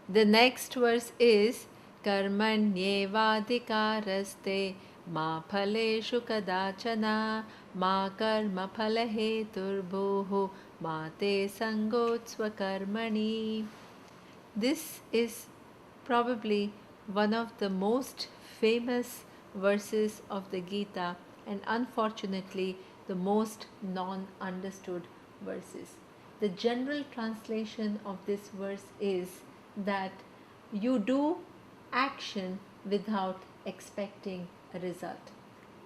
The next verse is Karmanyevadhikaraste ma phaleshu kadachana ma karma phalaheturbhuhu ma te sangotsva karmani. This is probably one of the most famous verses of the Gita and unfortunately the most non-understood verses. The general translation of this verse is that you do action without expecting a result.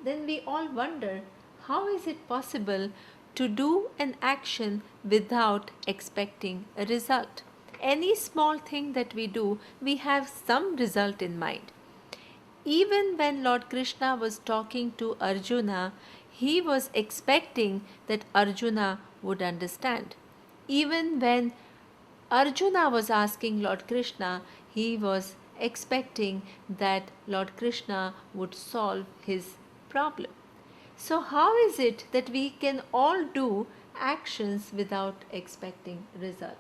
Then we all wonder, how is it possible to do an action without expecting a result? Any small thing that we do, we have some result in mind. Even when Lord Krishna was talking to Arjuna, he was expecting that Arjuna would understand. Even when Arjuna was asking Lord Krishna, he was expecting that Lord Krishna would solve his problem. So, how is it that we can all do actions without expecting result?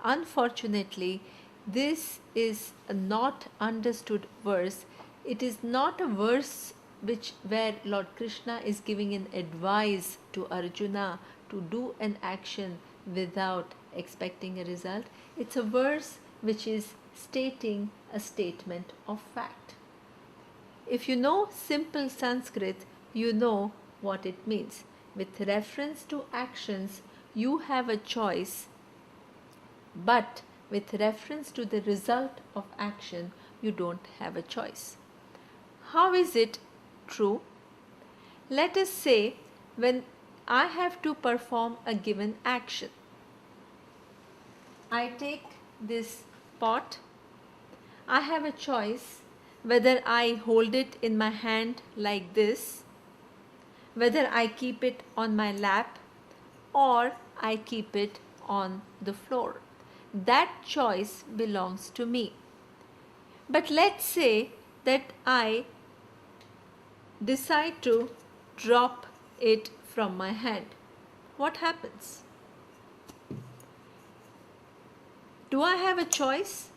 Unfortunately, this is a not understood verse. It is not a verse where Lord Krishna is giving an advice to Arjuna to do an action without expecting a result. It's a verse which is stating a statement of fact. If you know simple Sanskrit, you know what it means. With reference to actions, you have a choice, but with reference to the result of action, you don't have a choice. How is it true? Let us say when I have to perform a given action, I take this pot. I have a choice whether I hold it in my hand like this, whether I keep it on my lap, or I keep it on the floor. That choice belongs to me. But let's say that I decide to drop it from my hand. What happens? Do I have a choice?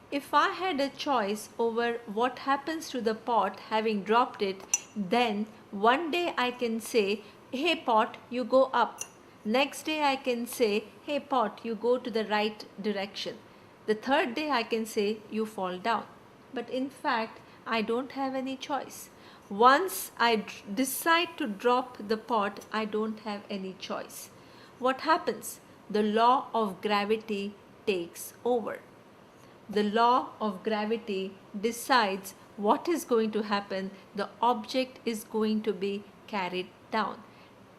If I had a choice over what happens to the pot having dropped it, then one day I can say, hey pot, you go up. Next day I can say, hey pot, you go to the right direction. The third day I can say, you fall down. But in fact, I don't have any choice. Once I decide to drop the pot, I don't have any choice. What happens? The law of gravity takes over. The law of gravity decides what is going to happen. The object is going to be carried down.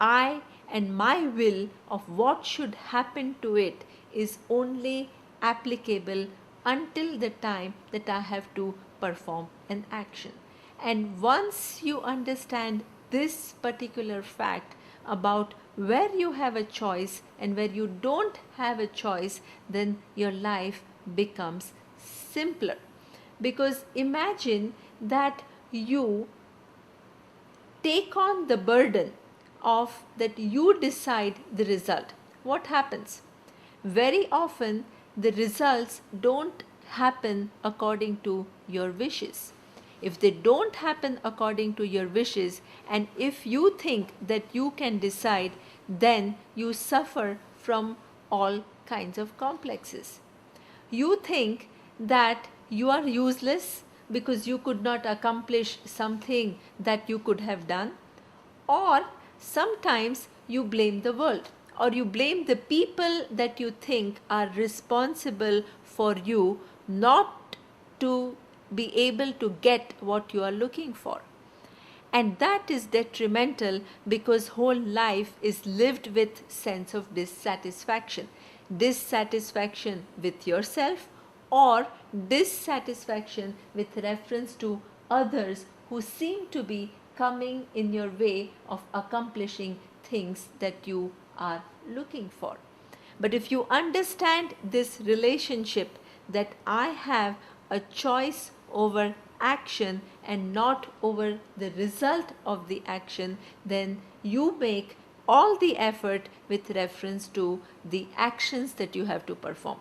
I and my will of what should happen to it is only applicable until the time that I have to perform an action. And once you understand this particular fact about where you have a choice and where you don't have a choice, then your life becomes simpler. Because imagine that you take on the burden of that you decide the result. What happens? Very often the results don't happen according to your wishes. If they don't happen according to your wishes, and if you think that you can decide, then you suffer from all kinds of complexes. You think that you are useless because you could not accomplish something that you could have done, or sometimes you blame the world, or you blame the people that you think are responsible for you not to be able to get what you are looking for. And that is detrimental because whole life is lived with sense of dissatisfaction. Dissatisfaction with yourself or dissatisfaction with reference to others who seem to be coming in your way of accomplishing things that you are looking for. But if you understand this relationship that I have a choice over action and not over the result of the action, then you make all the effort with reference to the actions that you have to perform.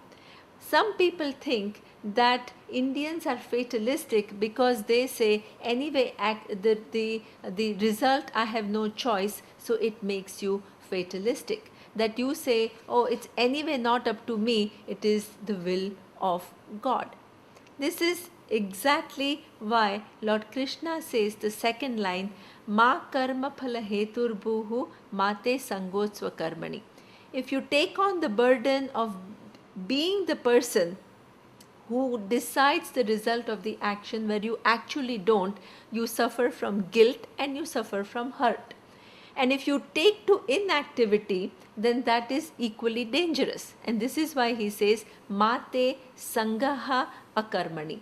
Some people think that Indians are fatalistic because they say anyway the result I have no choice, so it makes you fatalistic. That you say, oh, it's anyway not up to me, it is the will of God. This is exactly why Lord Krishna says the second line, Ma karma phala hetur bhuhu mate sangotsva karmani. If you take on the burden of being the person who decides the result of the action where you actually don't, you suffer from guilt and you suffer from hurt. And if you take to inactivity, then that is equally dangerous. And this is why he says, Mate sangaha akarmani.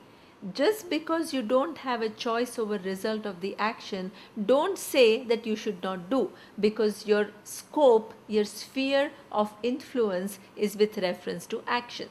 Just because you don't have a choice over result of the action, don't say that you should not do, because your scope, your sphere of influence is with reference to action.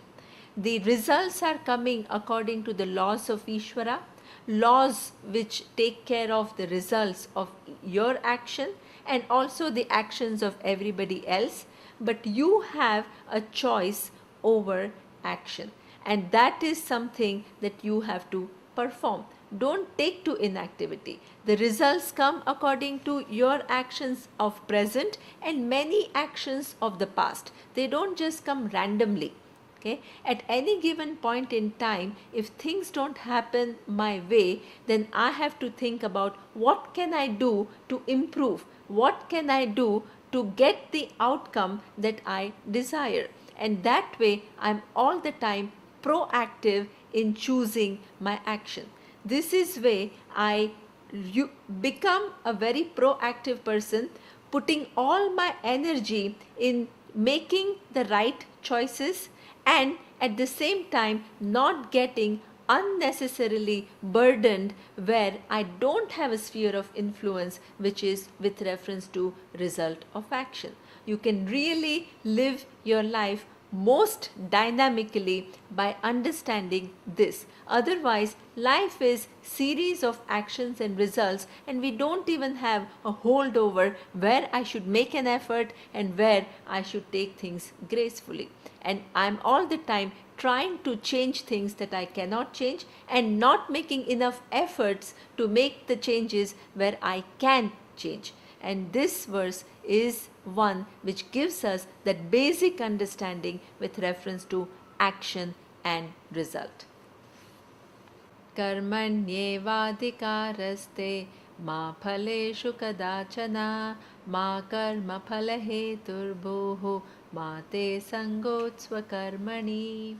The results are coming according to the laws of Ishvara, laws which take care of the results of your action and also the actions of everybody else, but you have a choice over action, and that is something that you have to perform. Don't take to inactivity. The results come according to your actions of present and many actions of the past. They don't just come randomly. Okay? At any given point in time, if things don't happen my way, then I have to think about what can I do to improve, what can I do to get the outcome that I desire. And that way I'm all the time proactive in choosing my action. This is where you become a very proactive person, putting all my energy in making the right choices and at the same time not getting unnecessarily burdened where I don't have a sphere of influence which is with reference to result of action. You can really live your life most dynamically by understanding this. Otherwise, life is series of actions and results, and we don't even have a holdover where I should make an effort and where I should take things gracefully. And I'm all the time trying to change things that I cannot change and not making enough efforts to make the changes where I can change. And this verse is one which gives us that basic understanding with reference to action and result. Karmanyevadhikaraste ma phaleshu kadachana ma karma phalaheturbhuhu ma te sangotsva karmani.